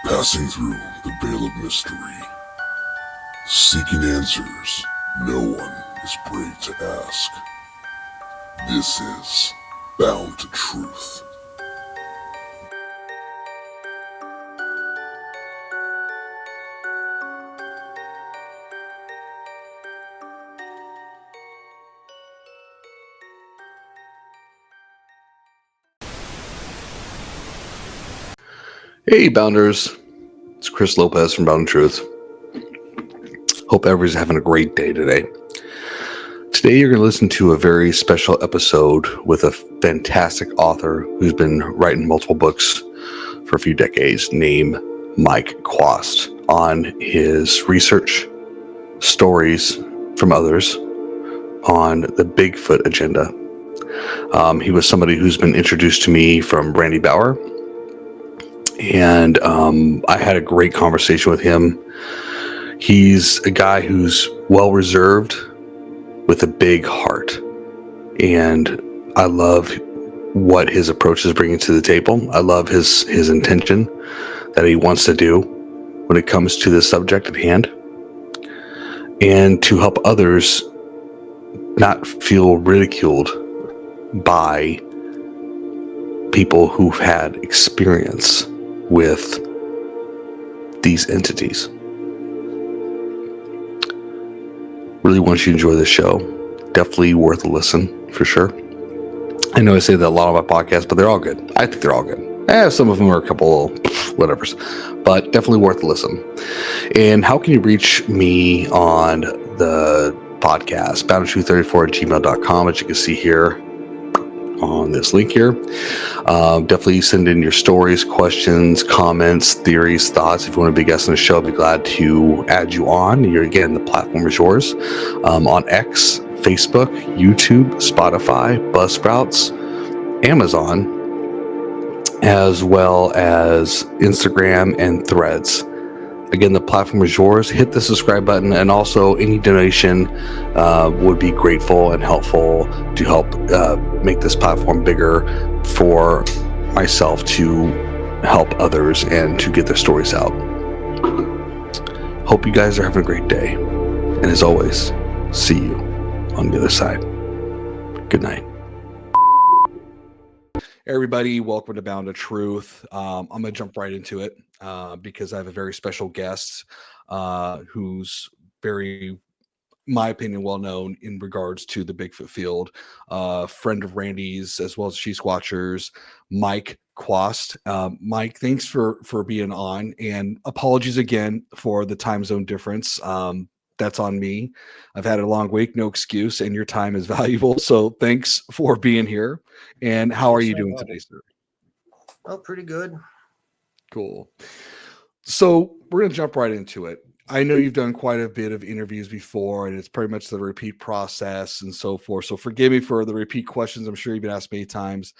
Passing through the veil of mystery, seeking answers no one is brave to ask. This is Bound to Truth. Hey, Bounders. It's Chris Lopez from Bound Truth. Hope everybody's having a great day today. Today, you're going to listen to a very special episode with a fantastic author who's been writing multiple books for a few decades, named Mike Quast, on his research, stories from others on the Bigfoot agenda. He was somebody who's been introduced to me from Randy Bauer, and I had a great conversation with him. He's a guy who's well reserved with a big heart, and I love what his approach is bringing to the table. I love his intention that he wants to do when it comes to the subject at hand, and to help others not feel ridiculed by people who've had experience with these entities. Really want you to enjoy the show. Definitely worth a listen, for sure. I know I say that a lot on my podcast, but they're all good. I think they're all good. Some of them are a couple whatevers, but definitely worth a listen. And how can you reach me on the podcast? boundtruth34@gmail.com, as you can see here on this link here. Definitely send in your stories, questions, comments, theories, thoughts. If you want to be a guest on the show, I'd be glad to add you on. Again, the platform is yours. On X, Facebook, YouTube, Spotify, Buzzsprouts, Amazon, as well as Instagram and Threads. Again, the platform is yours. Hit the subscribe button, and also any donation would be grateful and helpful to help make this platform bigger for myself to help others and to get their stories out. Hope you guys are having a great day. And as always, see you on the other side. Good night. Everybody, welcome to Bound to Truth. I'm going to jump right into it because I have a very special guest who's very, my opinion, well known in regards to the Bigfoot field. Friend of Randy's as well as She Squatchers, Mike Quast. Mike, thanks for being on, and apologies again for the time zone difference. That's on me. I've had a long week, no excuse, and your time is valuable. So thanks for being here. And how are you doing today, sir? Oh, pretty good. Cool. So we're going to jump right into it. I know you've done quite a bit of interviews before, and it's pretty much the repeat process and so forth. So forgive me for the repeat questions. I'm sure you've been asked many times.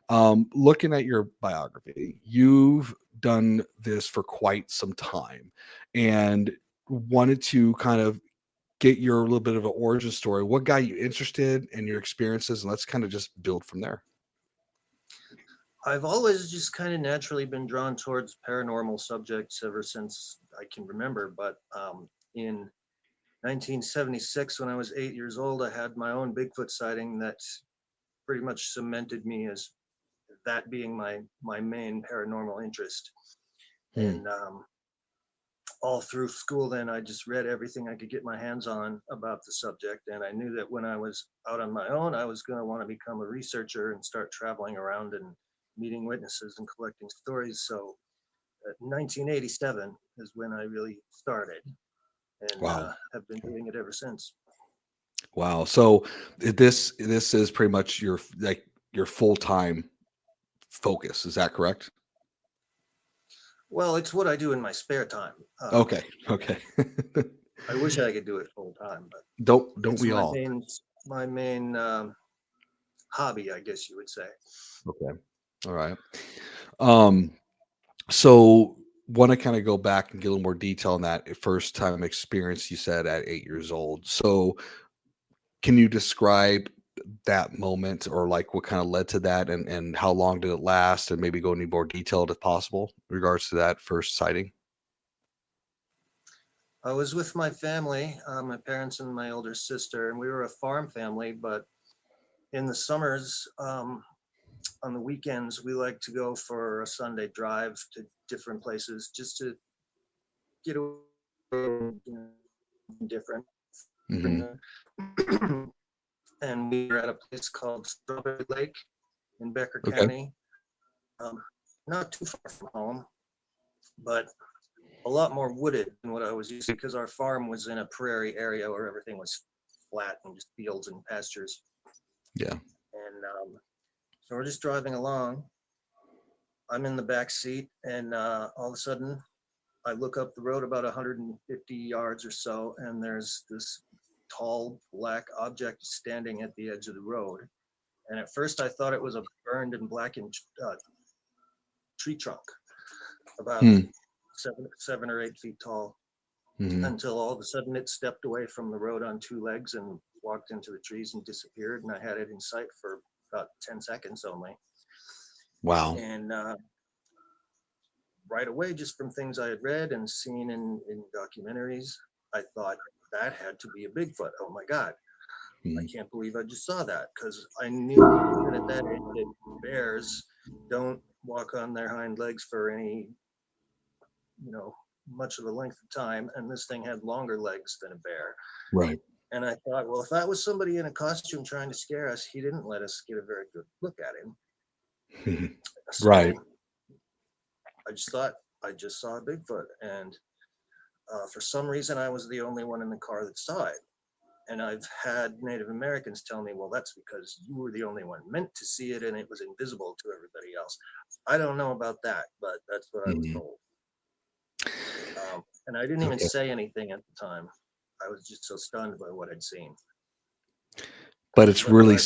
Looking at your biography, you've done this for quite some time, and wanted to kind of get your little bit of an origin story. What got you interested in your experiences? And let's kind of just build from there. I've always just kind of naturally been drawn towards paranormal subjects ever since I can remember. But in 1976, when I was 8 years old, I had my own Bigfoot sighting that pretty much cemented me as that being my main paranormal interest. And all through school, then I just read everything I could get my hands on about the subject. And I knew that when I was out on my own, I was going to want to become a researcher and start traveling around and meeting witnesses and collecting stories. So 1987 is when I really started, and Wow. have been doing it ever since. Wow. So this is pretty much your full-time focus. Is that correct? Well, it's what I do in my spare time. Okay. I wish I could do it full time, but Don't it's we all? My main hobby, I guess you would say. Okay. All right. So want to kind of go back and get a little more detail on that first time experience you said at 8 years old. So can you describe that moment, or like what kind of led to that, and how long did it last, and maybe go into more detailed if possible in regards to that first sighting? I was with my family, my parents and my older sister, and we were a farm family. But in the summers, on the weekends, we like to go for a Sunday drive to different places just to get away, different. Hmm. And we were at a place called Strawberry Lake in Becker Okay. County, um, not too far from home, but a lot more wooded than what I was used to, because our farm was in a prairie area where everything was flat and just fields and pastures. Yeah. And so we're just driving along. I'm in the back seat, and all of a sudden, I look up the road about 150 yards or so, and there's this tall black object standing at the edge of the road. And at first, I thought it was a burned and blackened tree trunk, about Hmm. 7 or 8 feet tall, Hmm. until all of a sudden it stepped away from the road on two legs and walked into the trees and disappeared. And I had it in sight for about 10 seconds only. Wow. And right away, just from things I had read and seen in documentaries, I thought that had to be a Bigfoot. Oh my God, I Hmm. can't believe I just saw that, because I knew even at that age that bears don't walk on their hind legs for any, you know, much of a length of time. And this thing had longer legs than a bear. Right. And I thought, well, if that was somebody in a costume trying to scare us, he didn't let us get a very good look at him. Right. So I just thought I just saw a Bigfoot. And for some reason, I was the only one in the car that saw it. And I've had Native Americans tell me, well, that's because you were the only one meant to see it and it was invisible to everybody else. I don't know about that, but that's what I was Hmm. told. And I didn't even Okay. say anything at the time. I was just so stunned by what I'd seen. But it's But really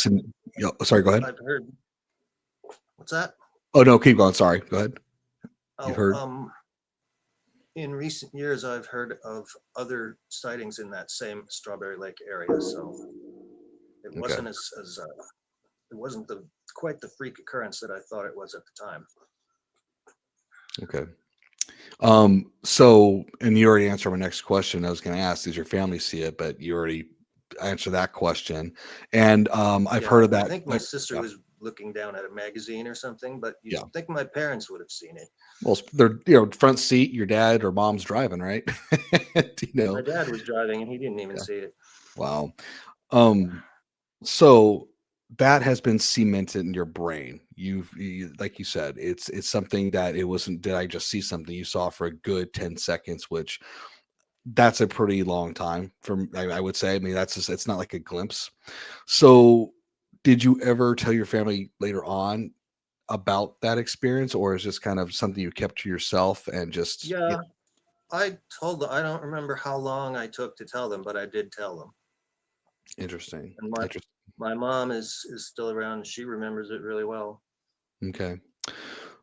yeah, sorry, go ahead. I've heard, what's that? Oh no, keep going. Sorry. Go ahead. You've Oh, heard. in recent years, I've heard of other sightings in that same Strawberry Lake area. So it Okay. wasn't it wasn't quite the freak occurrence that I thought it was at the time. Okay. So, and you already answered my next question. I was going to ask, did your family see it? But you already answered that question. And I've heard Yeah, of I that. think my sister Yeah. was looking down at a magazine or something, but you'd Yeah. think my parents would have seen it. Well, they're, front seat, your dad or mom's driving, right? you My know, dad was driving and he didn't even yeah. see it. Wow. Um, so that has been cemented in your brain. Like you said, it's something that it wasn't, did I just see something? You saw for a good 10 seconds, which that's a pretty long time from, I would say. I mean, that's just, it's not like a glimpse. So did you ever tell your family later on about that experience, or is this kind of something you kept to yourself and just, Yeah, I told them. I don't remember how long I took to tell them, but I did tell them. interesting. And Interesting. my mom is still around. She remembers it really well. Okay.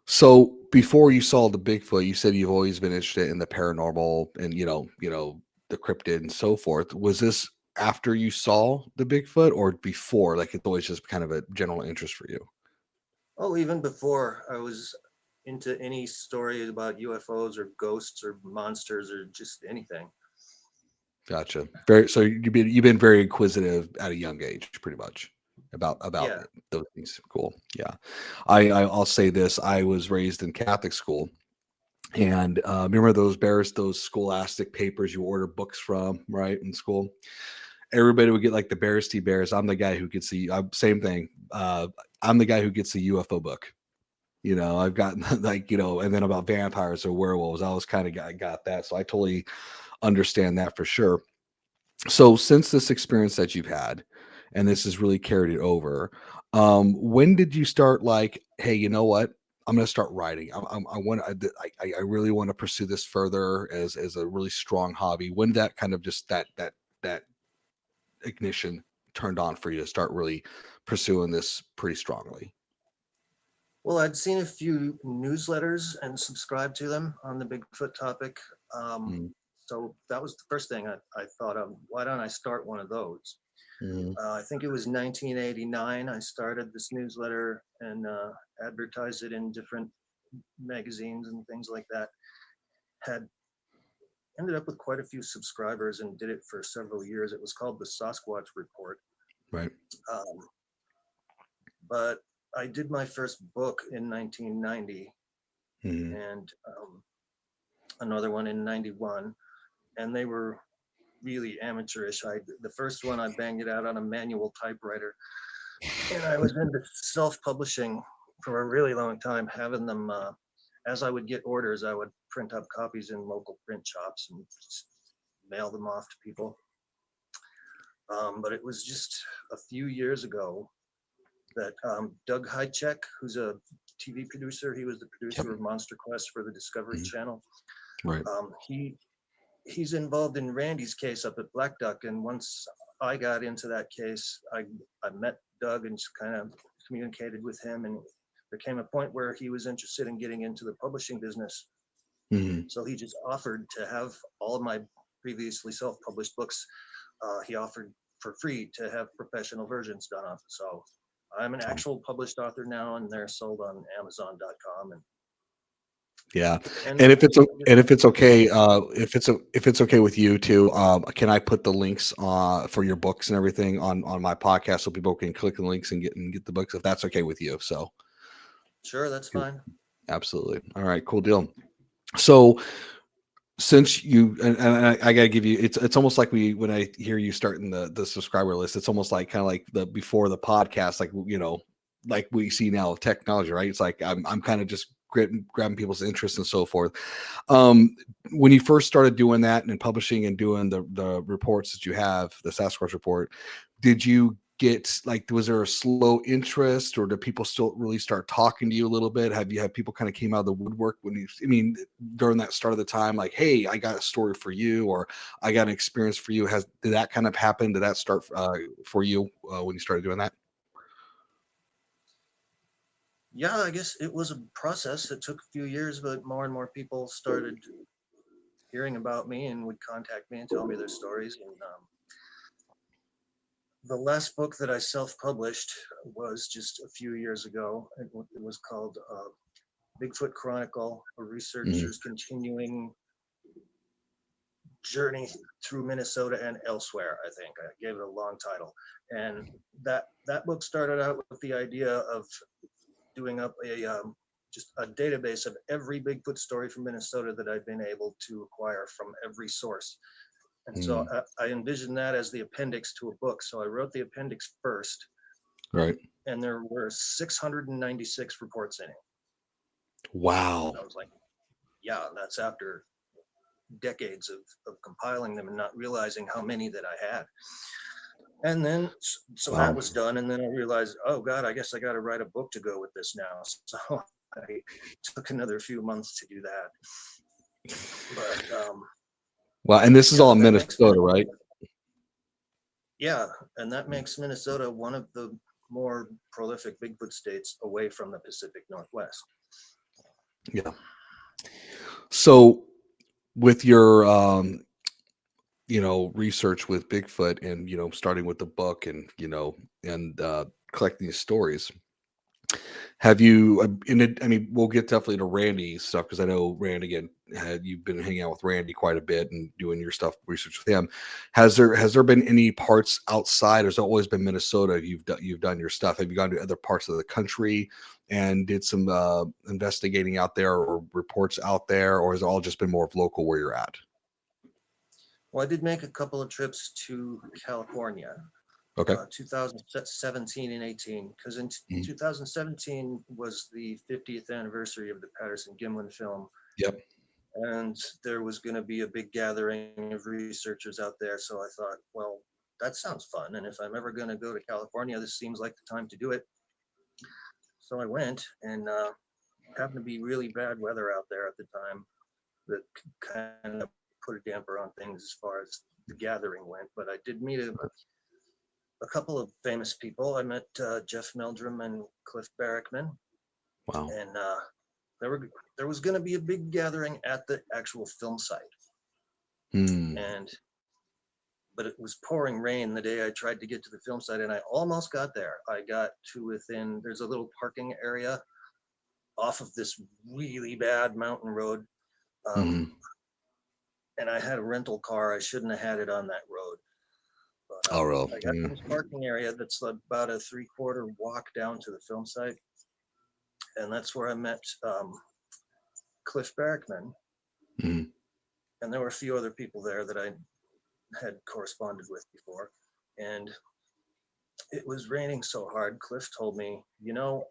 So before you saw the Bigfoot, you said you've always been interested in the paranormal and the cryptid and so forth. Was this after you saw the Bigfoot or before? Like it's always just kind of a general interest for you. Oh, even before I was into any story about UFOs or ghosts or monsters or just anything. Gotcha. Very. So you've been very inquisitive at a young age, pretty much about Yeah. those things. Cool. Yeah. I'll say this. I was raised in Catholic school. And remember those scholastic papers you order books from, right, in school? Everybody would get like the Bears. I'm the guy who gets same thing. I'm the guy who gets the UFO book. I've gotten like, and then about vampires or werewolves. I was kind of got that. So I totally understand that for sure. So since this experience that you've had, and this has really carried it over, when did you start like, hey, you know what? I'm going to start writing. I want. I really want to pursue this further as a really strong hobby. When did that kind of just that ignition turned on for you to start really pursuing this pretty strongly? Well, I'd seen a few newsletters and subscribed to them on the Bigfoot topic. Um, Mm, so that was the first thing I thought of. Why don't I start one of those? I think it was 1989. I started this newsletter and advertised it in different magazines and things like that. Had ended up with quite a few subscribers and did it for several years. It was called the Sasquatch Report. Right. Um, but I did my first book in 1990 and another one in 91, and they were really amateurish. The first one I banged it out on a manual typewriter, and I was into self-publishing for a really long time, having them as I would get orders, I would print up copies in local print shops and just mail them off to people. But it was just a few years ago that Doug Hychek, who's a TV producer, he was the producer of Monster Quest for the Discovery Channel. Right. He's involved in Randy's case up at Black Duck, and once I got into that case, I met Doug and just kind of communicated with him, and there came a point where he was interested in getting into the publishing business. So he just offered to have all of my previously self-published books. He offered for free to have professional versions done of. So I'm an actual published author now, and they're sold on Amazon.com. Yeah, and if it's okay, if it's okay with you too, can I put the links for your books and everything on my podcast so people can click the links and get the books if that's okay with you? So sure, that's fine. Absolutely. All right, cool deal. So since you and I gotta give you, it's almost like when I hear you starting the subscriber list, it's almost like kind of like the before the podcast, like like we see now with technology, right? It's like I'm kind of just grabbing people's interest and so forth. When you first started doing that and publishing and doing the reports that you have, the Sasquatch report, did you get like, was there a slow interest, or do people still really start talking to you a little bit? Have you had people kind of came out of the woodwork during that start of the time, like, hey, I got a story for you, or I got an experience for you? Did that kind of happen? Did that start for you when you started doing that? Yeah, I guess it was a process. It took a few years, but more and more people started hearing about me and would contact me and tell me their stories. And the last book that I self-published was just a few years ago. It was called Bigfoot Chronicle, a researcher's continuing journey through Minnesota and elsewhere. I think I gave it a long title, and that book started out with the idea of doing up just a database of every Bigfoot story from Minnesota that I've been able to acquire from every source. And so I envisioned that as the appendix to a book. So I wrote the appendix first. Right. And there were 696 reports in it. Wow. And I was like, yeah, that's after decades of compiling them and not realizing how many that I had. And then, so that was done. And then I realized, oh God, I guess I got to write a book to go with this now. So I took another few months to do that. But, wow. And this is all in Minnesota, right? Yeah. And that makes Minnesota one of the more prolific Bigfoot states away from the Pacific Northwest. Yeah. So with your, research with Bigfoot and, starting with the book and, and collecting these stories, have you, we'll get definitely to Randy's stuff, because I know Randy, again, you've been hanging out with Randy quite a bit and doing your stuff, research with him. Has there been any parts outside, or has it always been Minnesota you've done your stuff? Have you gone to other parts of the country and did some investigating out there, or reports out there, or has it all just been more of local where you're at? Well, I did make a couple of trips to California. Okay. 2017 and 18, because in 2017 was the 50th anniversary of the Patterson-Gimlin film. Yep. And there was going to be a big gathering of researchers out there. So I thought, well, that sounds fun. And if I'm ever going to go to California, this seems like the time to do it. So I went, and happened to be really bad weather out there at the time that kind of put a damper on things as far as the gathering went. But I did meet a couple of famous people. I met Jeff Meldrum and Cliff Barrickman. Wow. And there was going to be a big gathering at the actual film site. And but it was pouring rain the day I tried to get to the film site, and I almost got there. I got to within, there's a little parking area off of this really bad mountain road. Hmm. And I had a rental car. I shouldn't have had it on that road. But Oh, real. I got to this parking area that's about a 3/4 walk down to the film site. And that's where I met Cliff Barrickman. Hmm. And there were a few other people there that I had corresponded with before. And it was raining so hard. Cliff told me, you know,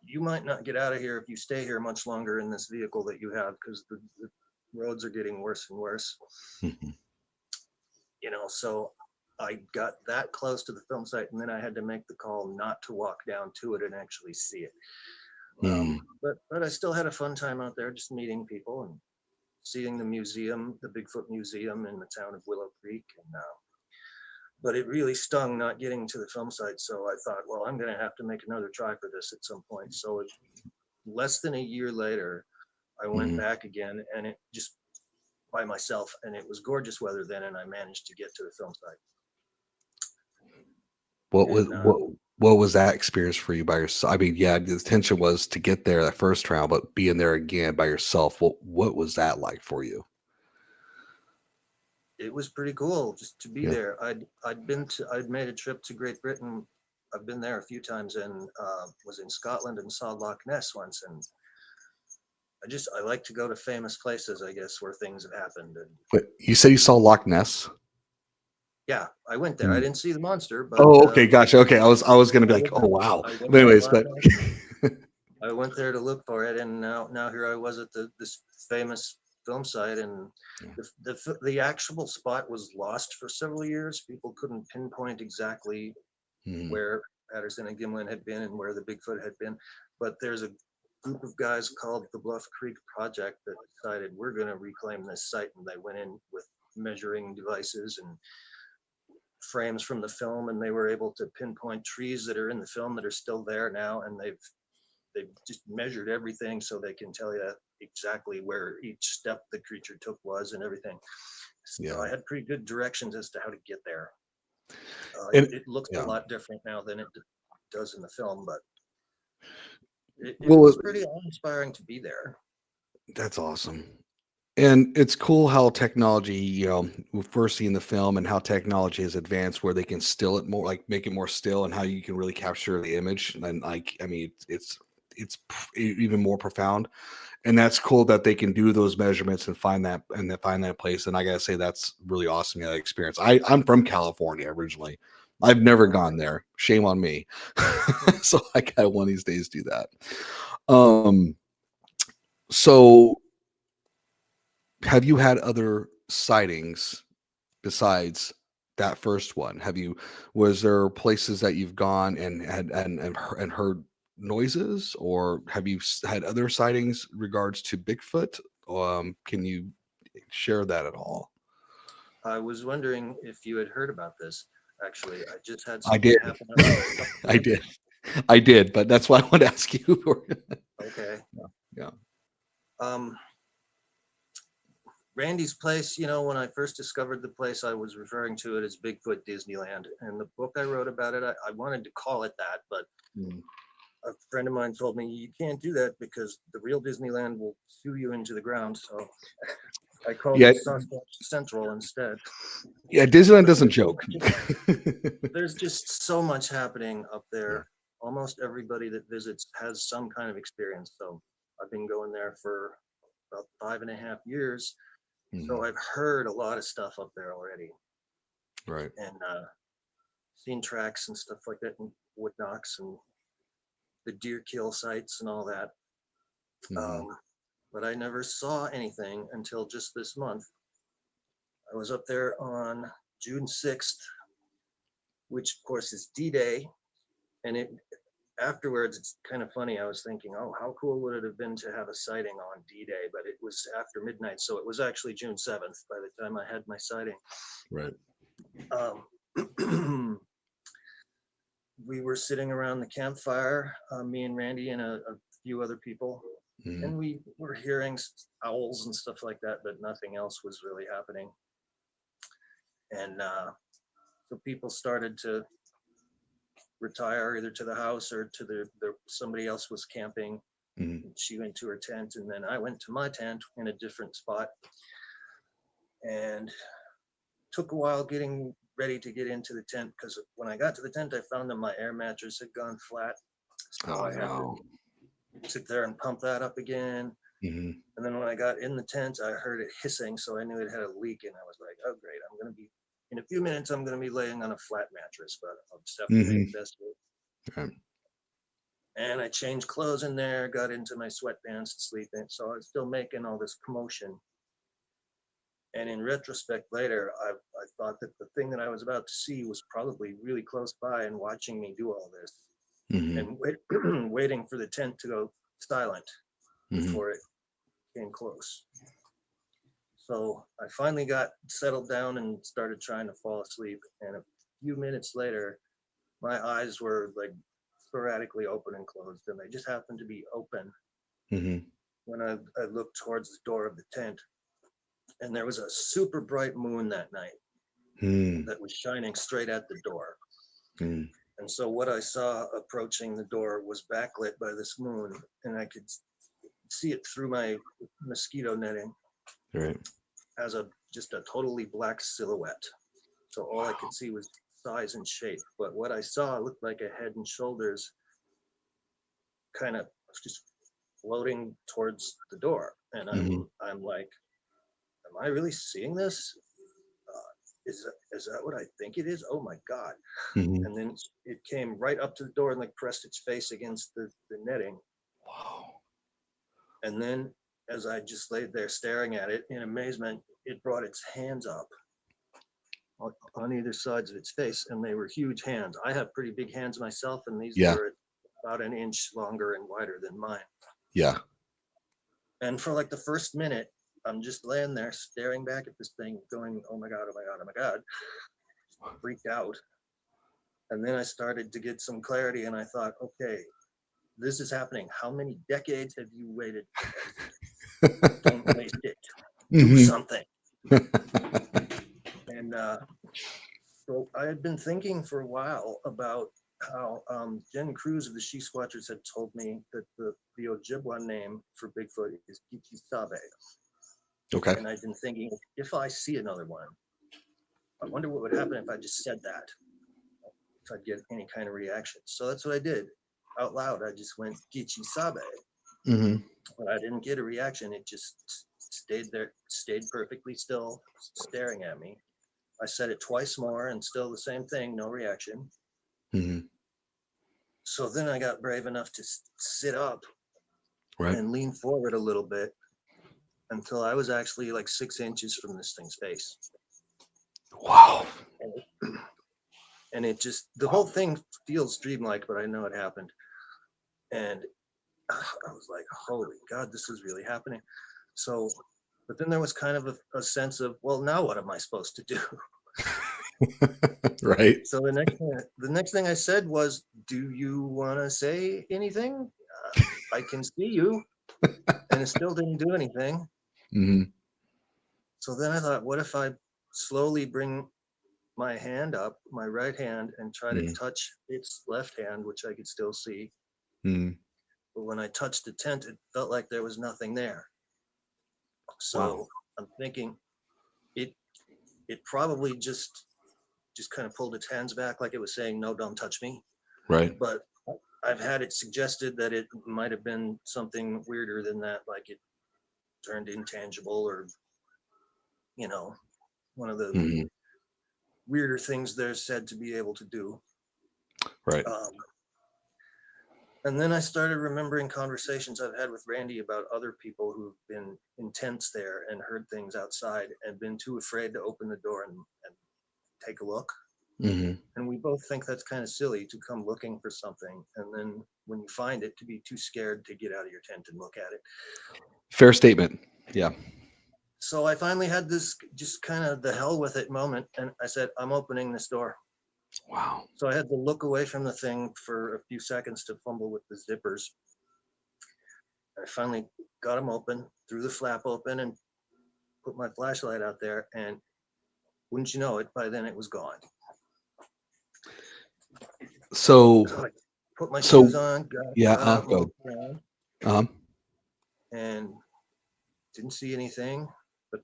you might not get out of here if you stay here much longer in this vehicle that you have, because the roads are getting worse and worse. Hmm. You know, so I got that close to the film site, and then I had to make the call not to walk down to it and actually see it. Hmm. But I still had a fun time out there, just meeting people and seeing the museum, the Bigfoot Museum in the town of Willow Creek. And but it really stung not getting to the film site. So I thought, well, I'm going to have to make another try for this at some point. So less than a year later, I went Hmm. back again, and it just by myself, and it was gorgeous weather then, and I managed to get to the film site. What was And what was that experience for you by yourself? I mean, yeah, the intention was to get there that first round, but being there again by yourself, what was that like for you? it was pretty cool just to be Yeah. there. I'd made a trip to Great Britain. I've been there a few times, and was in Scotland and saw Loch Ness once. And I like to go to famous places, I guess, where things have happened. And But you said you saw Loch Ness. yeah, I went there. I Hmm. didn't see the monster, but Oh, okay, gotcha. Okay, I was gonna be I like, went oh wow. I went But to anyways, Loch but Ness. I went there to look for it, and now here I was at this famous film site, and the actual spot was lost for several years. People couldn't pinpoint exactly Mhm. where Patterson and Gimlin had been and where the Bigfoot had been, but there's a group of guys called the Bluff Creek Project that decided we're going to reclaim this site, and they went in with measuring devices and frames from the film, and they were able to pinpoint trees that are in the film that are still there now, and they've just measured everything so they can tell you exactly where each step the creature took was and everything. So Yeah. I had pretty good directions as to how to get there. And It looks a yeah. lot different now than it does in the film, but it Well, was pretty awe-inspiring to be there. that's awesome. And it's cool how technology, we first see in the film and how technology has advanced where they can still it more, like make it more still, and how you can really capture the image. And like, I mean, even more profound. And that's cool that they can do those measurements and find that place. And I gotta say, that's really awesome. That experience. I'm from California originally. I've never gone there. Shame on me. So I got one of these days do that. Um, so have you had other sightings besides that first one? Was there places that you've gone and had and heard noises, or have you had other sightings regards to Bigfoot? Can you share that at all? I was wondering if you had heard about this. Actually, I just had I something did. happen up there a couple I days did. ago. I did, but that's why I want to ask you. Okay. Yeah. Um, Randy's place, when I first discovered the place, I was referring to it as Bigfoot Disneyland. And the book I wrote about it, I wanted to call it that, but Mm. a friend of mine told me you can't do that because the real Disneyland will sue you into the ground. So I called Yeah. it Sasquatch Central instead. Yeah. Disneyland But doesn't joke. there's just so much happening up Yeah. there. Almost everybody that visits has some kind of experience. So I've been going there for about 5.5 years. So Mhm. I've heard a lot of stuff up there already, Right. and seen tracks and stuff like that, and wood knocks and the deer kill sites and all that. Mhm. But I never saw anything until just this month. I was up there on June 6th, which of course is D-Day, and it afterwards it's kind of funny. I was thinking, oh, how cool would it have been to have a sighting on D-Day, but it was after midnight, so it was actually June 7th by the time I had my sighting. Right. We were sitting around the campfire, me and Randy and a few other people, Mhm. and we were hearing owls and stuff like that, but nothing else was really happening. And So people started to retire either to the house or to somebody else was camping. Mm-hmm. She went to her tent, and then I went to my tent in a different spot. And took a while getting ready to get into the tent, because when I got to the tent, I found that my air mattress had gone flat. So Oh I had to no. sit there and pump that up again. Mm-hmm. And then when I got in the tent, I heard it hissing, so I knew it had a leak. And I was like, oh, great. In a few minutes, I'm going to be laying on a flat mattress, but I'll just have to Mm-hmm. make the best of it. Okay. And I changed clothes in there, got into my sweatpants to sleep in. So I was still making all this commotion. And in retrospect later, I thought that the thing that I was about to see was probably really close by and watching me do all this, Mm-hmm. and waiting for the tent to go silent Mm-hmm. before it came close. So I finally got settled down and started trying to fall asleep. And a few minutes later, my eyes were like sporadically open and closed, and they just happened to be open Mm-hmm. when I looked towards the door of the tent. And there was a super bright moon that night that was shining straight at the door. Mm-hmm. And so what I saw approaching the door was backlit by this moon, and I could see it through my mosquito netting Right. as just a totally black silhouette. So all I could see was size and shape. But what I saw looked like a head and shoulders kind of just floating towards the door. And Mm-hmm. I'm like, am I really seeing this? Is that what I think it is? Oh my God. Mm-hmm. And then it came right up to the door and like pressed its face against the netting. Wow. And then as I just laid there staring at it in amazement, it brought its hands up on either sides of its face, and they were huge hands. I have pretty big hands myself, and these Yeah. were about an inch longer and wider than mine. Yeah. And for like the first minute, I'm just laying there staring back at this thing going, oh my God, oh my God, oh my God, freaked out. And then I started to get some clarity, and I thought, okay, this is happening. How many decades have you waited for this? Don't waste it. Do Mm-hmm. something. And so I had been thinking for a while about how Jen Cruz of the She Squatchers had told me that the Ojibwa name for Bigfoot is Kichisabe. Okay. And I'd been thinking, if I see another one, I wonder what would happen if I just said that, if I'd get any kind of reaction. So that's what I did. Out loud, I just went Kichisabe. Mm-hmm. But I didn't get a reaction. It just stayed there, stayed perfectly still, staring at me. I said it twice more and still the same thing, no reaction. Mm-hmm. So then I got brave enough to sit up Right. and lean forward a little bit until I was actually like 6 inches from this thing's face. Wow. And it just, the whole thing feels dreamlike, but I know it happened. And I was like, holy God, this is really happening. So, but then there was kind of a sense of, well, now what am I supposed to do? Right. So the next thing I said was, do you want to say anything? I can see you. And it still didn't do anything. Mm-hmm. So then I thought, what if I slowly bring my hand up, my right hand, and try to touch its left hand, which I could still see. Mm-hmm. But when I touched the tent, it felt like there was nothing there. So Wow. I'm thinking it probably just kind of pulled its hands back like it was saying, no, don't touch me. Right. But I've had it suggested that it might have been something weirder than that, like it turned intangible, or, you know, one of the Mm-hmm. weirder things they're said to be able to do. Right. And then I started remembering conversations I've had with Randy about other people who've been in tents there and heard things outside and been too afraid to open the door and take a look. Mm-hmm. And we both think that's kind of silly to come looking for something, and then when you find it, to be too scared to get out of your tent and look at it. Fair statement. Yeah. So I finally had this just kind of the hell with it moment, and I said, I'm opening this door. Wow. So I had to look away from the thing for a few seconds to fumble with the zippers. I finally got them open, threw the flap open, and put my flashlight out there, and wouldn't you know it, by then it was gone. So, So I put my so shoes on, yeah, got out, go moved around, ahead. and didn't see anything. But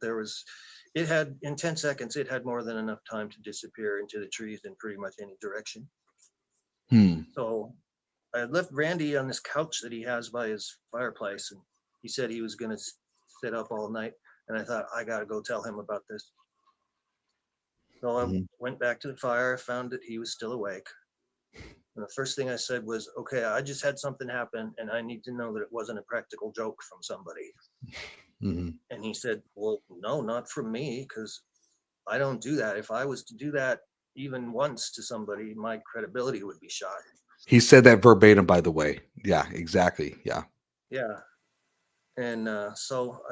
it had, in 10 seconds, it had more than enough time to disappear into the trees in pretty much any direction. Hmm. So I had left Randy on this couch that he has by his fireplace, and he said he was going to sit up all night. And I thought, I got to go tell him about this. So I Mhm. went back to the fire, found that he was still awake. And the first thing I said was, okay, I just had something happen, and I need to know that it wasn't a practical joke from somebody. Mhm. And he said, well, no, not from me, because I don't do that. If I was to do that even once to somebody, my credibility would be shot. He said that verbatim, by the way. Yeah, exactly. Yeah. Yeah. And so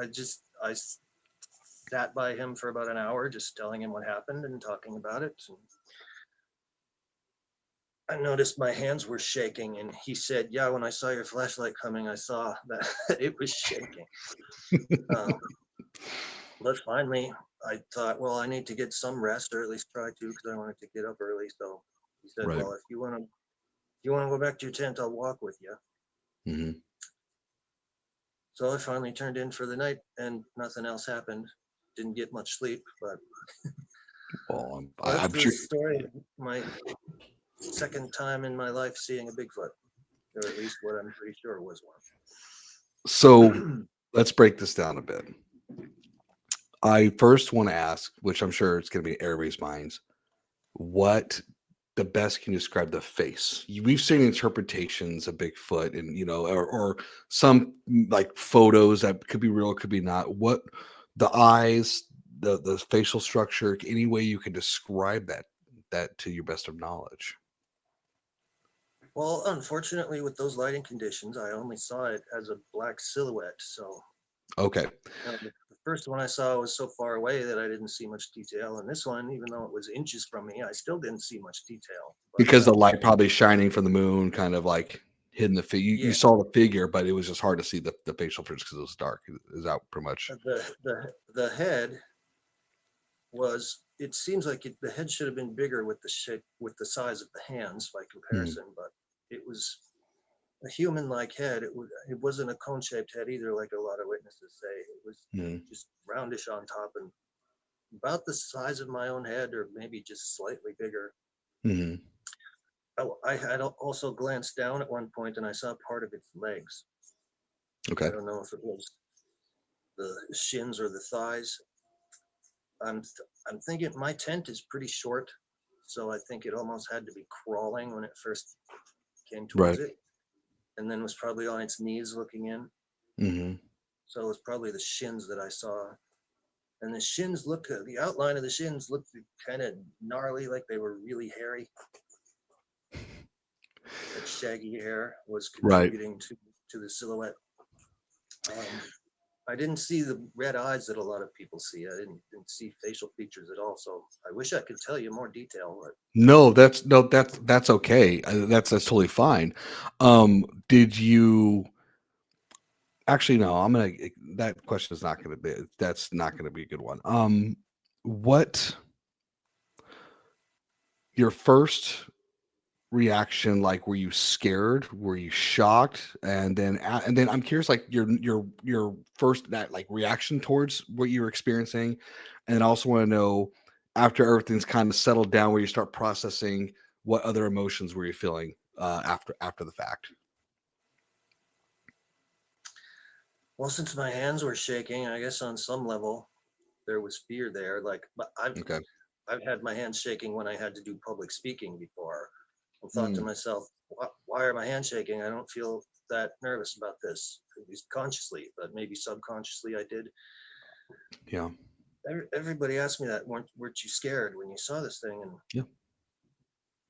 I sat by him for about an hour, just telling him what happened and talking about it. And I noticed my hands were shaking, and he said, yeah, when I saw your flashlight coming, I saw that it was shaking. But finally, I thought, well, I need to get some rest, or at least try to, because I wanted to get up early. So he said, Right. well, if you want to go back to your tent, I'll walk with you. Mhm. So I finally turned in for the night, and nothing else happened. Didn't get much sleep, but Well, that's I'm the sure. story of my second time in my life seeing a Bigfoot, or at least what I'm pretty sure was So one. let's break this down a bit. I first want to ask, which I'm sure it's going to be in everybody's minds, what the best can you describe the face? We've seen interpretations of Bigfoot, and or some like photos that could be real, could be not. What the eyes, the facial structure, any way you can describe that to your best of knowledge. Well, unfortunately, with those lighting conditions, I only saw it as a black silhouette. So Okay, the first one I saw was so far away that I didn't see much detail. And this one, even though it was inches from me, I still didn't see much detail. because But the light probably shining from the moon, kind of like hidden the figure. You yeah, saw the figure, but it was just hard to see the facial features because it was dark. Is that pretty much? the head was. It seems like the head should have been bigger with the shape, with the size of the hands by Mhm. comparison, but it was a human-like head. It wasn't a cone-shaped head either, like a lot of witnesses say. It was Mhm. just roundish on top and about the size of my own head, or maybe just slightly bigger. Mhm. I had also glanced down at one point and I saw part of its legs. I Okay. don't know if it was the shins or the thighs. I'm thinking my tent is pretty short, so I think it almost had to be crawling when it first came towards Right. it, and then was probably on its knees looking in. Mhm. So it was probably the shins that I saw. And the outline of the shins looked kind of gnarly, like they were really hairy. That shaggy hair was Right. contributing to the silhouette. Um, I didn't see the red eyes that a lot of people see. I didn't see facial features at all. So I wish I could tell you more detail, but No, that's okay. That's totally fine. Did you actually no, I'm gonna that question is not gonna be that's not gonna be a good one. What your first reaction like, were you scared? Were you shocked? And then I'm curious, like your first that like reaction towards what you were experiencing. And I also want to know after everything's kind of settled down where you start processing, what other emotions were you feeling after the fact? well, since my hands were shaking, I guess on some level there was fear there. Like, but Okay. I've had my hands shaking when I had to do public speaking before, and thought to Mm, myself, why are my hands shaking? I don't feel that nervous about this, at least consciously, but maybe subconsciously I did. yeah. Everybody asked me that, weren't you scared when you saw this thing? And Yeah.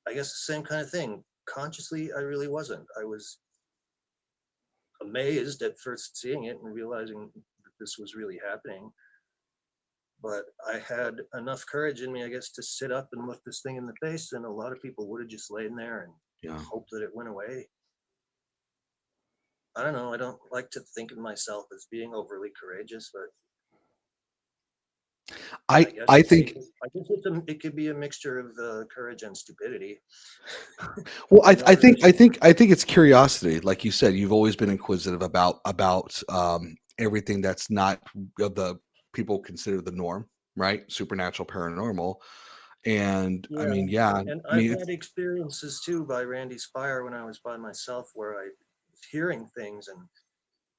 I guess the same kind of thing. Consciously, I really wasn't. I was amazed at first seeing it and realizing that this was really happening. But I had enough courage in me, I guess, to sit up and look this thing in the face. And a lot of people would have just lain there and Yeah. hoped that it went away. I don't know. I don't like to think of myself as being overly courageous, but I I guess I it's, think I guess it could be a mixture of courage and stupidity. well You know, there's I think it's curiosity. Like you said, you've always been inquisitive about everything that's not of the people consider the norm, right? Supernatural, paranormal. And I yeah, mean, yeah, and I I've mean, had experiences too by Randy Spire when I was by myself, where I was hearing things and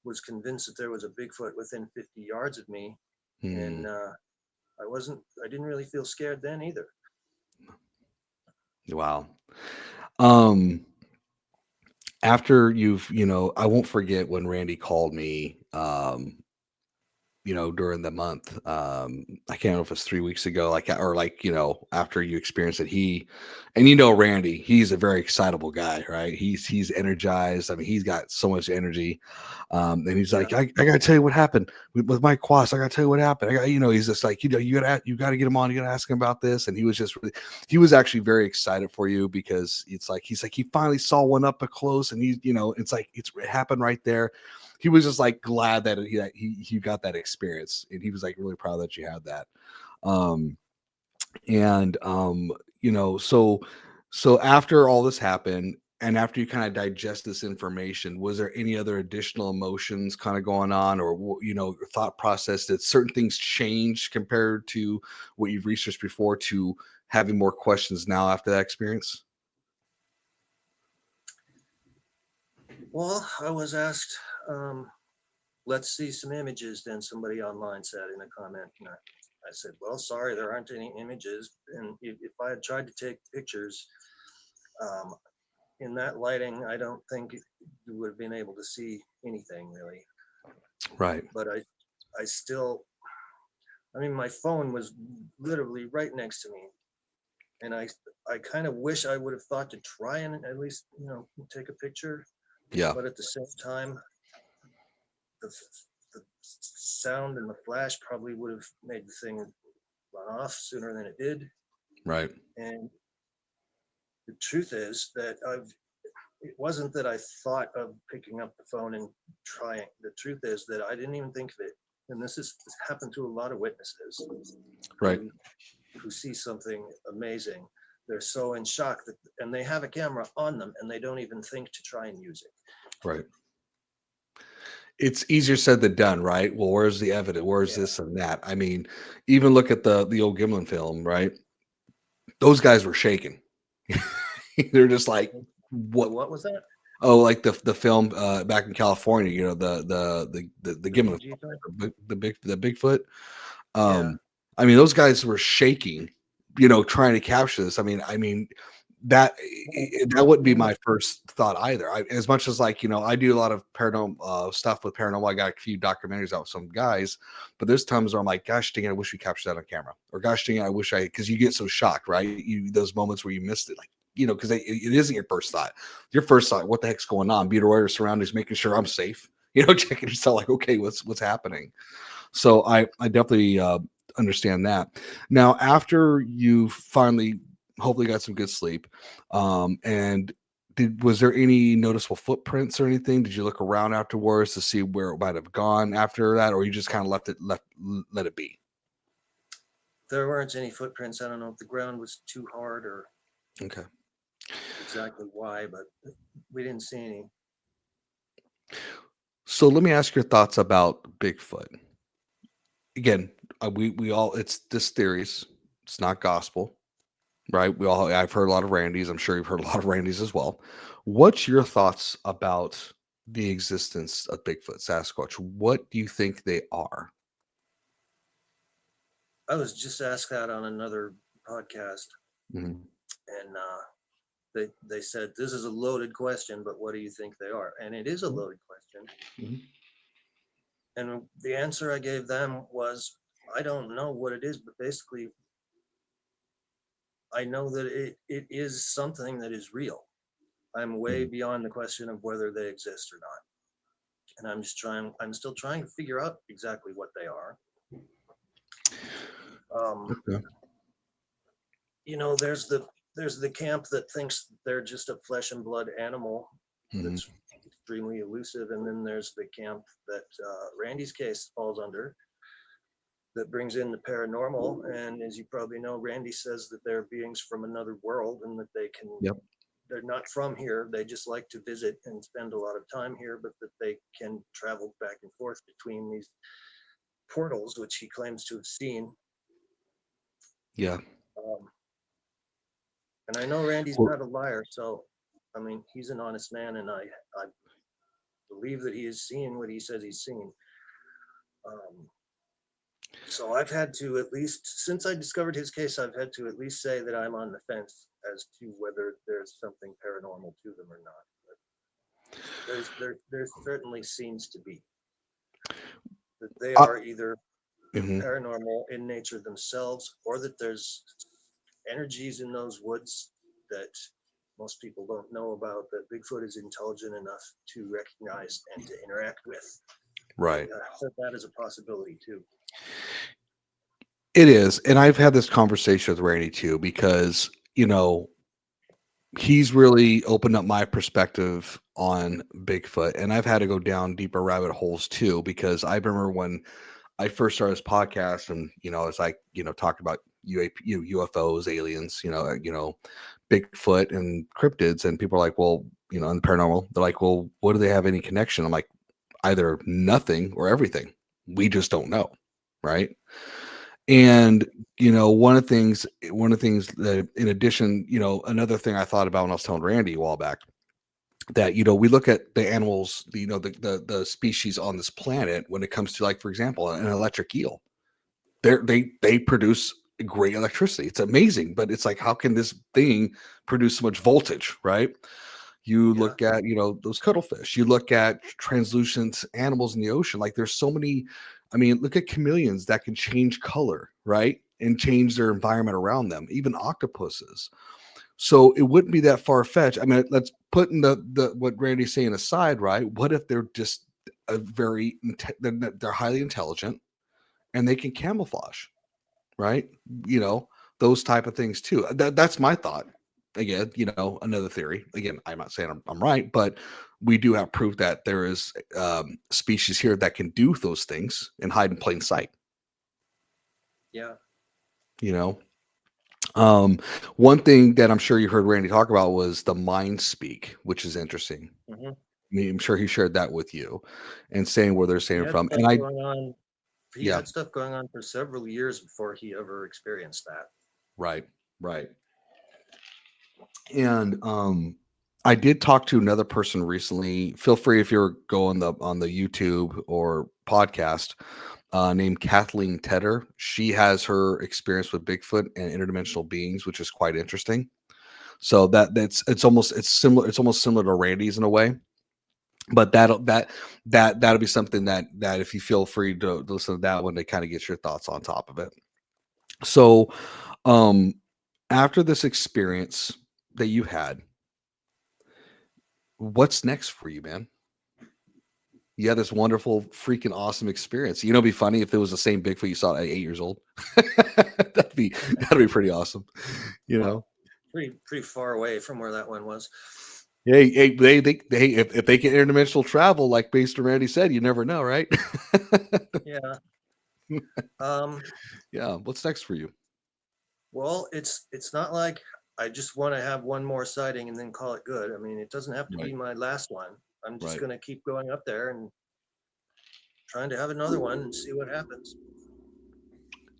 was convinced that there was a Bigfoot within 50 yards of me, hmm, and I didn't really feel scared then either. wow. Um, After I won't forget when Randy called me. During the month. I can't know if it's 3 weeks ago, or after you experience it, and Randy, he's a very excitable guy, right? He's energized. I mean, he's got so much energy. And he's Yeah, like, I gotta tell you what happened with Mike Quast. I gotta tell you what happened. He's just like, you gotta get him on. You gotta ask him about this. And he was actually very excited for you because he's like, he finally saw one up close, and it happened right there. He was just like glad that he got that experience, and he was like really proud that you had that. Um, and so after all this happened, and after you kind of digest this information, was there any other additional emotions kind of going on, or thought process that certain things changed compared to what you've researched before, to having more questions now after that experience? well, I was asked, um, let's see some images. Then somebody online said in a comment, and I said, well, sorry, there aren't any images. And if I had tried to take pictures um, in that lighting, I don't think you would have been able to see anything really. Right. But I still, I mean, my phone was literally right next to me, and I kind of wish I would have thought to try and at least take a picture. Yeah. But at the same time, the the sound and the flash probably would have made the thing run off sooner than it did. Right. And the truth is that it wasn't that I thought of picking up the phone and trying. The truth is that I didn't even think of it. And this happened to a lot of witnesses Right. who see something amazing. They're so in shock and they have a camera on them and they don't even think to try and use it. Right. It's easier said than done, right? Well, where's the evidence? Where's Yeah. this and that? I mean, even look at the old Gimlin film, right? Those guys were shaking. They're just like, The what? what was that? Oh, like the film back in California, the The Gimlin, PG type? the Bigfoot. Yeah. I mean, those guys were shaking, trying to capture this. I mean that that wouldn't be my first thought either. As much as I do a lot of paranormal stuff with paranormal. I got a few documentaries out with some guys, but there's times where I'm like, gosh dang it, I wish we captured that on camera, or gosh dang it, I wish because you get so shocked, right? Those moments where you missed it, because it isn't your first thought. Your first thought, what the heck's going on? Be aware of surroundings, making sure I'm safe. Checking yourself, like, okay, what's happening. So I definitely understand that. Now, after you finally hopefully got some good sleep, and was there any noticeable footprints or anything? Did you look around afterwards to see where it might have gone after that, or you just kind of let it be? There weren't any footprints. I don't know if the ground was too hard or Okay. exactly why, but we didn't see any. So let me ask your thoughts about Bigfoot. Again, we all, it's this theories. It's not gospel. Right? I've heard a lot of Randys. I'm sure you've heard a lot of Randys as well. What's your thoughts about the existence of Bigfoot, Sasquatch? What do you think they are? I was just asked that on another podcast, Mhm. and they said this is a loaded question, but what do you think they are? And it is a loaded question. Mhm. And the answer I gave them was, I don't know what it is, but basically, I know that it is something that is real. I'm way Mhm. beyond the question of whether they exist or not. And I'm still trying to figure out exactly what they are. Um, Okay. there's the camp that thinks they're just a flesh and blood animal Mhm. that's extremely elusive, and then there's the camp that Randy's case falls under, that brings in the paranormal. And as you probably know, Randy says that they're beings from another world and that Yep. they're not from here. They just like to visit and spend a lot of time here, but that they can travel back and forth between these portals, which he claims to have seen. Yeah. Um, and I know Randy's Well, not a liar, so I mean, he's an honest man, and I believe that he has seen what he says he's seen. Um, so I've had to, at least since I discovered his case, I've had to at least say that I'm on the fence as to whether there's something paranormal to them or not. But there certainly seems to be that they I, are either mhm. paranormal in nature themselves, or that there's energies in those woods that most people don't know about, that Bigfoot is intelligent enough to recognize and to interact with. Right. I hope that is a possibility too. It is. And I've had this conversation with Randy too, because, he's really opened up my perspective on Bigfoot. And I've had to go down deeper rabbit holes too, because I remember when I first started this podcast and, it's like, talked about UFOs, aliens, Bigfoot and cryptids. And people are like, well, and paranormal, they're like, well, what do they have any connection? I'm like, either nothing or everything. We just don't know. Right. And one of the things that, in addition, another thing I thought about when I was telling Randy a while back, that we look at the animals, the species on this planet, when it comes to, like, for example, an electric eel. They produce great electricity. It's amazing, but it's like, how can this thing produce so much voltage, right? You Yeah, look at, those cuttlefish. You look at translucent animals in the ocean. Like, there's so many. I mean, look at chameleons that can change color, right? And change their environment around them, even octopuses. So it wouldn't be that far fetched. I mean, let's put in the what Randy's saying aside, right? What if they're just they're highly intelligent and they can camouflage, right? You know, those type of things too. That's my thought. Again, another theory. Again, I'm not saying I'm right, but we do have proof that there is species here that can do those things and hide in plain sight. yeah, You know, um, one thing that I'm sure you heard Randy talk about was the mind speak, which is interesting. hmm I mean, I'm sure he shared that with you and saying where they're he saying had from. stuff And I, going on. He yeah, had stuff going on for several years before he ever experienced that. right, right. And I did talk to another person recently. Feel free, if you're going on the YouTube or podcast, named Kathleen Tedder. She has her experience with Bigfoot and interdimensional beings, which is quite interesting. So it's almost similar to Randy's in a way. But that'll be something that if you feel free to listen to that one, to kind of get your thoughts on top of it. So um after this experience that you had, what's next for you, man? You had this wonderful, freaking awesome experience. It'd be funny if it was the same Bigfoot you saw at 8 years old. That'd be pretty awesome. You Well, know. pretty far away from where that one was. Hey, if they get interdimensional travel, like Baster Randy said, you never know, right? Yeah. Um, Yeah. What's next for you? well, it's not like I just want to have one more sighting and then call it good. I mean, it doesn't have to be Right. my last one. I'm just Right. going to keep going up there and trying to have another one and see what happens.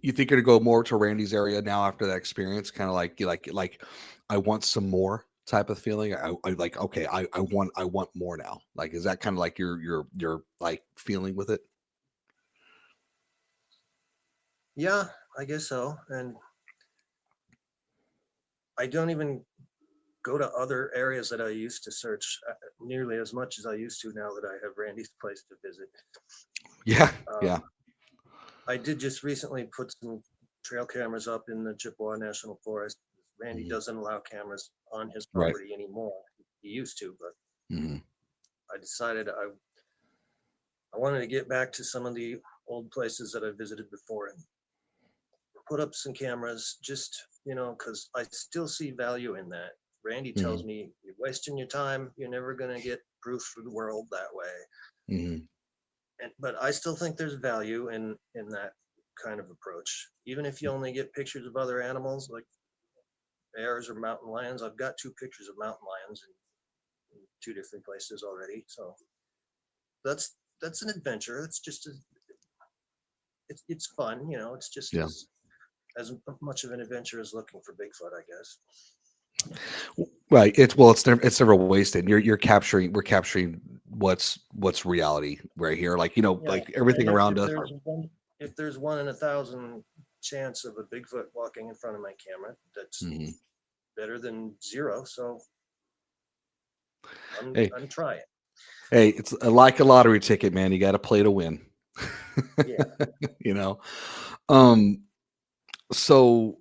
You think you're gonna go more to Randy's area now after that experience? Kind of like, you like, I want some more type of feeling. I like, okay, I want more now. Like, is that kind of like your like feeling with it? Yeah, I guess so. And I don't even go to other areas that I used to search nearly as much as I used to now that I have Randy's place to visit. Yeah. Yeah. Um, I did just recently put some trail cameras up in the Chippewa National Forest. Randy Mhm. doesn't allow cameras on his Right. property anymore. He used to, but Hmm. I decided I wanted to get back to some of the old places that I visited before and put up some cameras just, because I still see value in that. Randy Hmm. tells me, you're wasting your time. You're never going to get proof for the world that way. Hmm. But I still think there's value in that. kind of approach. Even if you only get pictures of other animals like bears or mountain lions, I've got 2 pictures of mountain lions in 2 different places already. So that's an adventure. It's just it's fun, you know. It's just Yeah. as much of an adventure as looking for Bigfoot, I guess. Right. It's never wasted. We're capturing what's reality right here. Like, Yeah, like everything and around us. if there's 1 in 1,000 chance of a Bigfoot walking in front of my camera, that's Mhm. better than 0. So Hey, I'm trying. it's like a lottery ticket, man. You got to play to win. Yeah. you know. Um. So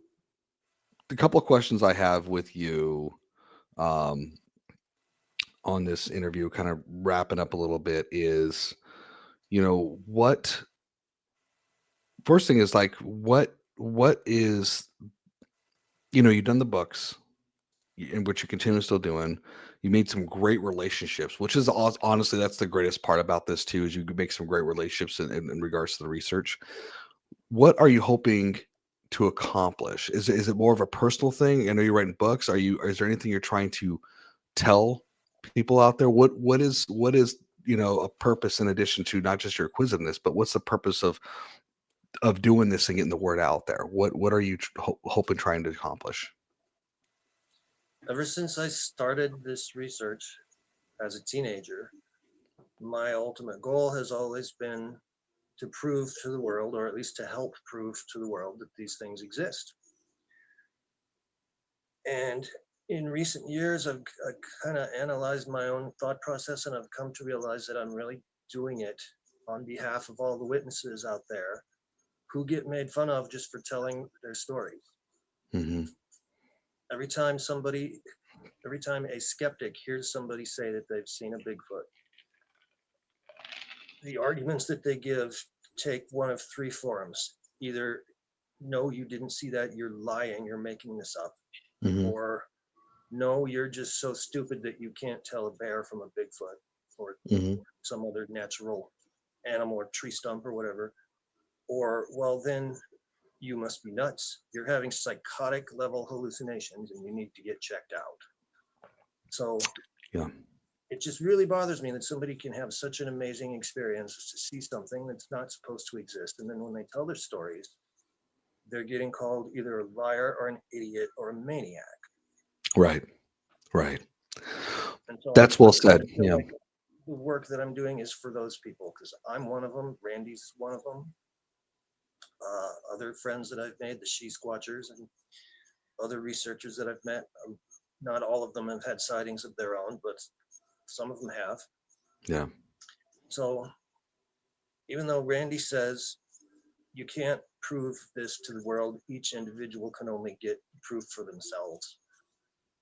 the couple of questions I have with you, um, on this interview, kind of wrapping up a little bit, is what first thing is like what is you've done the books, in which you continue still doing. You made some great relationships, which is honestly that's the greatest part about this too, is you can make some great relationships in regards to the research. What are you hoping to accomplish? Is it more of a personal thing? I know you're writing books. Is there anything you're trying to tell people out there? What is a purpose in addition to not just your acquisitiveness, but what's the purpose of doing this and getting the word out there? What are you hoping trying to accomplish? Ever since I started this research as a teenager, my ultimate goal has always been to prove to the world, or at least to help prove to the world, that these things exist. And in recent years, I've kind of analyzed my own thought process, and I've come to realize that I'm really doing it on behalf of all the witnesses out there who get made fun of just for telling their stories. Hmm. Every time a skeptic hears somebody say that they've seen a Bigfoot, the arguments that they give take one of 3 forms. Either, no, you didn't see that, you're lying, you're making this up. Hmm. Or, no, you're just so stupid that you can't tell a bear from a Bigfoot, or Hmm. some other natural animal or tree stump or whatever. Or, well, then you must be nuts. You're having psychotic level hallucinations and you need to get checked out. So Yeah. it just really bothers me that somebody can have such an amazing experience to see something that's not supposed to exist. And then when they tell their stories, they're getting called either a liar or an idiot or a maniac. Right. Right. And so That's well I kind said. of feel Yeah. like the work that I'm doing is for those people, because I'm one of them. Randy's one of them. Other friends that I've made, the She Squatchers, and other researchers that I've met, not all of them have had sightings of their own, but some of them have. Yeah. So even though Randy says you can't prove this to the world, each individual can only get proof for themselves.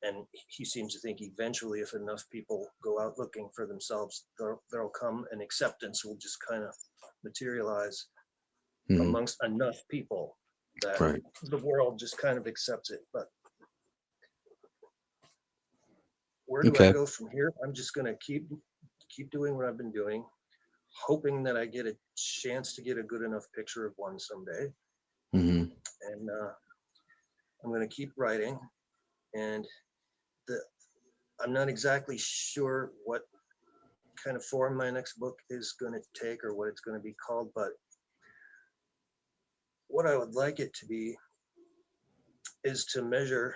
And he seems to think eventually, if enough people go out looking for themselves, there'll come an acceptance will just kind of materialize Mhm. amongst enough people that Right. the world just kind of accepts it. But where do I Okay. go from here? I'm just going to keep doing what I've been doing, hoping that I get a chance to get a good enough picture of one someday. Hmm. And I'm going to keep writing. And the, I'm not exactly sure what kind of form my next book is going to take or what it's going to be called, but what I would like it to be is to measure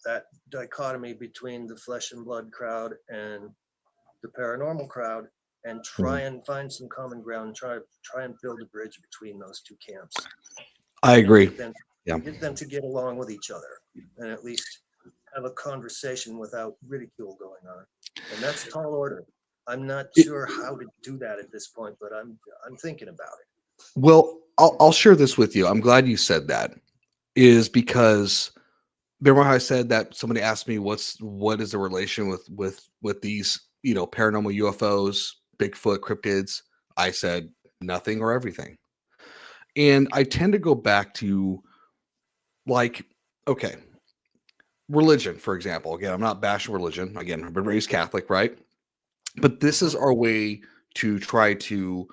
that dichotomy between the flesh and blood crowd and the paranormal crowd, and try and find some common ground, try and build a bridge between those 2 camps, I and agree. Yeah. get them to get along with each other, and at least have a conversation without ridicule going on. And that's tall order. I'm not It- sure how to do that at this point, but I'm thinking about it. well, I'll share this with you. I'm glad you said that. Is because remember how I said that somebody asked me what is the relation with these paranormal UFOs, Bigfoot, cryptids? I said nothing or everything. And I tend to go back to, like, okay, religion, for example. Again, I'm not bashing religion. Again, I've been raised Catholic, right? But this is Mhm. our way to try to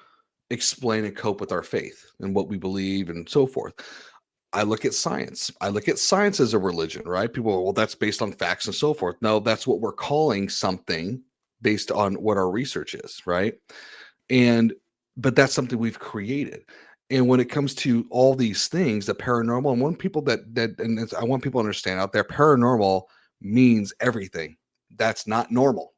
explain and cope with our faith and what we believe and so forth. I look at science. I look at science as a religion, right? People, well, that's based on facts and so forth. No, that's what we're calling something based on what our research is, right? And but that's something we've created. And when it comes to all these things, the paranormal, and want people I want people to understand out there, paranormal means everything. That's not normal.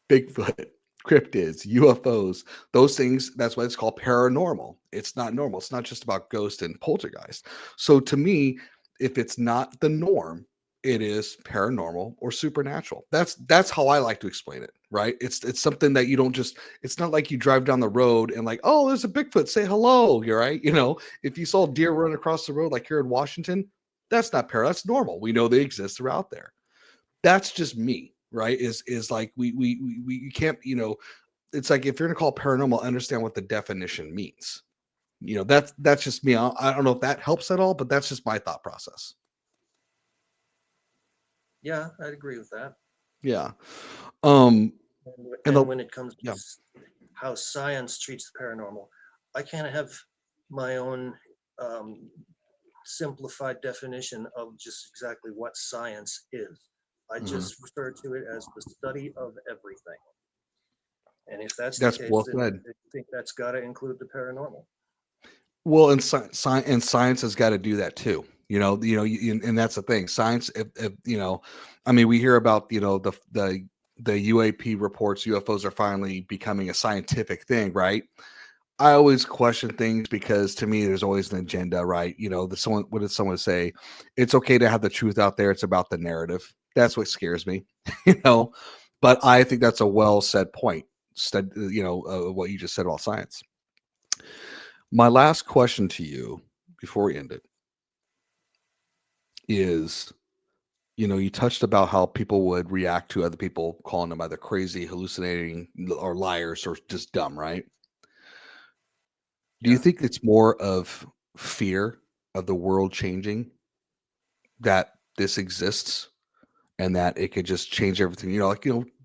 Bigfoot, cryptids, UFOs, those things, that's why it's called paranormal. It's not normal. It's not just about ghost and poltergeist. So to me, if it's not the norm, it is paranormal or supernatural. That's how I like to explain it, right? It's something that you don't just, it's not like you drive down the road and like, oh, there's a Bigfoot, say hello. You're right. If you saw deer run across the road like here in Washington, that's not that's normal. We know they exist, they're out there. That's just me, right? Is like we you can't, it's like if you're gonna call it paranormal, understand what the definition means. That's just me. I don't know if that helps at all, but that's just my thought process. Yeah, I'd agree with that. Yeah. Um and the And when it comes to yeah. how science treats the paranormal, I kind of have my own um, simplified definition of just exactly what science is. I Mhm. just refer to it as the study of everything. And if that's the That's case, well then said. I think that's got to include the paranormal. Well, and science has got to do that too. And that's the thing. Science, if I mean, we hear about the UAP reports, UFOs are finally becoming a scientific thing, right? I always question things because to me, there's always an agenda, right? What did someone say? It's okay to have the truth out there. It's about the narrative. That's what scares me, you know. But I think that's a well said point. What you just said about science. My last question to you before we end it is, you touched about how people would react to other people calling them either crazy, hallucinating, or liars, or just dumb, right? Do you Yeah. think it's more of fear of the world changing, that this exists and that it could just change everything?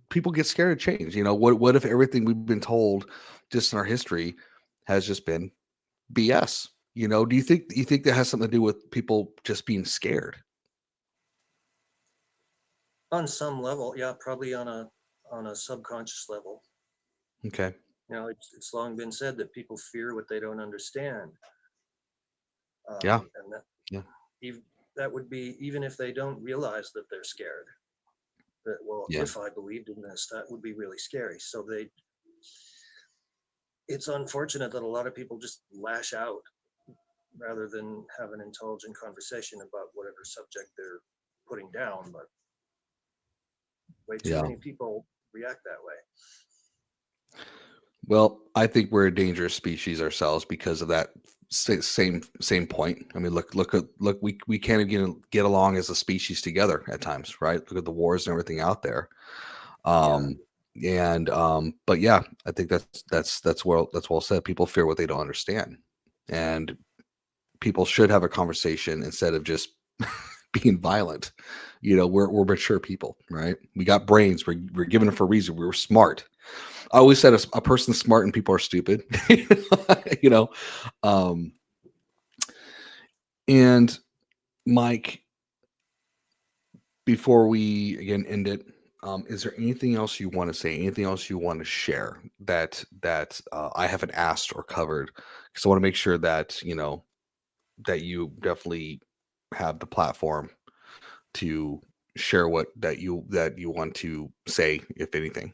People get scared of change. What if everything we've been told just in our history has just been BS? Do you think that has something to do with people just being scared? On some level, yeah, probably on a subconscious level. Okay. It's long been said that people fear what they don't understand, Yeah. and Yeah. ev- that would be even if they don't realize that they're scared. That, well, Yeah. if I believed in this, that would be really scary. So it's unfortunate that a lot of people just lash out rather than have an intelligent conversation about whatever subject they're putting down. But way too Yeah. many people react that way. Well, I think we're a dangerous species ourselves because of that same point. I mean, look. We can't even get along as a species together at times, right? Look at the wars and everything out there. Yeah, Um, but yeah, I think that's well said. People fear what they don't understand, and people should have a conversation instead of just being violent. We're mature people, right? We got brains. We're given it for a reason. We were smart. I always said a person's smart and people are stupid. you know. Um, and Mike, before we again end it, is there anything else you want to say? Anything else you want to share that I haven't asked or covered? Because I want to make sure that you definitely have the platform to share what that you want to say, if anything,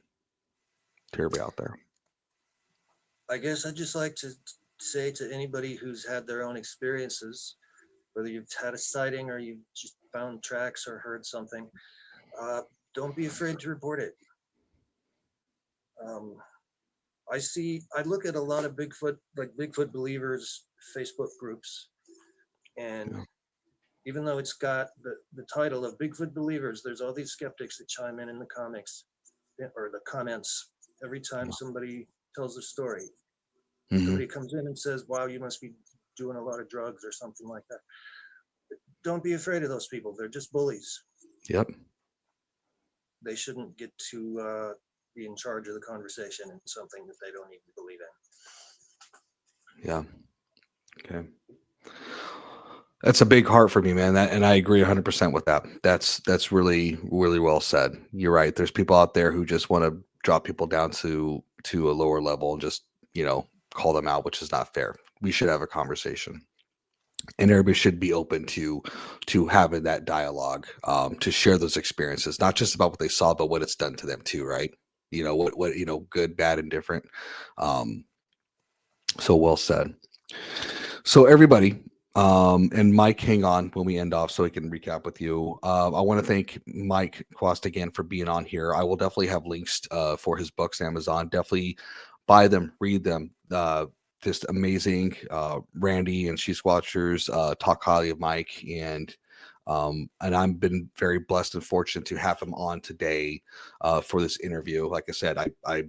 to everybody out there. I guess I'd just like to say to anybody who's had their own experiences, whether you've had a sighting or you've just found tracks or heard something, uh, don't be afraid to report it. Um, I look at a lot of Bigfoot believers Facebook groups, and Yeah. even though it's got the title of Bigfoot believers, there's all these skeptics that chime in the comics or the comments every time Yeah. somebody tells a story. Hmm. Somebody comes in and says, "Wow, you must be doing a lot of drugs or something like that." Don't be afraid of those people. They're just bullies. Yep. They shouldn't get to be in charge of the conversation in something that they don't even believe in. Yeah. Okay. That's a big heart for me, man. And I agree 100% with that. That's really really well said. You're right. There's people out there who just want to drop people down to a lower level and just, call them out, which is not fair. We should have a conversation. And everybody should be open to having that dialogue, to share those experiences, not just about what they saw, but what it's done to them too, right? What good, bad, and different. Um, so well said. So everybody, and Mike, hang on when we end off so we can recap with you. I want to thank Mike Quast again for being on here. I will definitely have links for his books on Amazon. Definitely buy them, read them. Just amazing. Randy and She's Watchers talk highly of Mike, and I've been very blessed and fortunate to have him on today for this interview. Like I said, I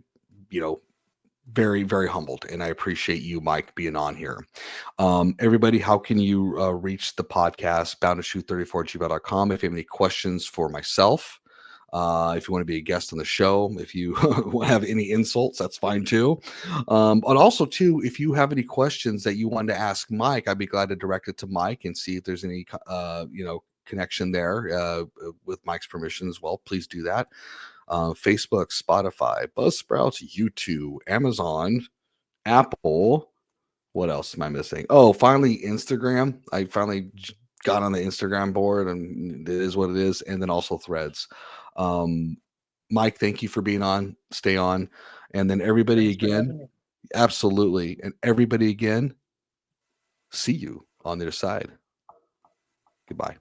you know very very humbled, and I appreciate you, Mike, being on here. Everybody, how can you reach the podcast? boundtoshoot34@gmail.com. If you have any questions for myself, if you want to be a guest on the show, if you want to have any insults, that's fine too. But also too, if you have any questions that you want to ask Mike, I'd be glad to direct it to Mike and see if there's any connection there with Mike's permission as well. Please do that. Facebook, Spotify, Buzzsprout, YouTube, Amazon, Apple. What else am I missing? Oh, finally, Instagram. I finally got on the Instagram board, and it is what it is. And then also Threads. Um, Mike, thank you for being on. Stay on. And then everybody Thanks for having again, me. absolutely. And everybody again, see you on the other side. Goodbye.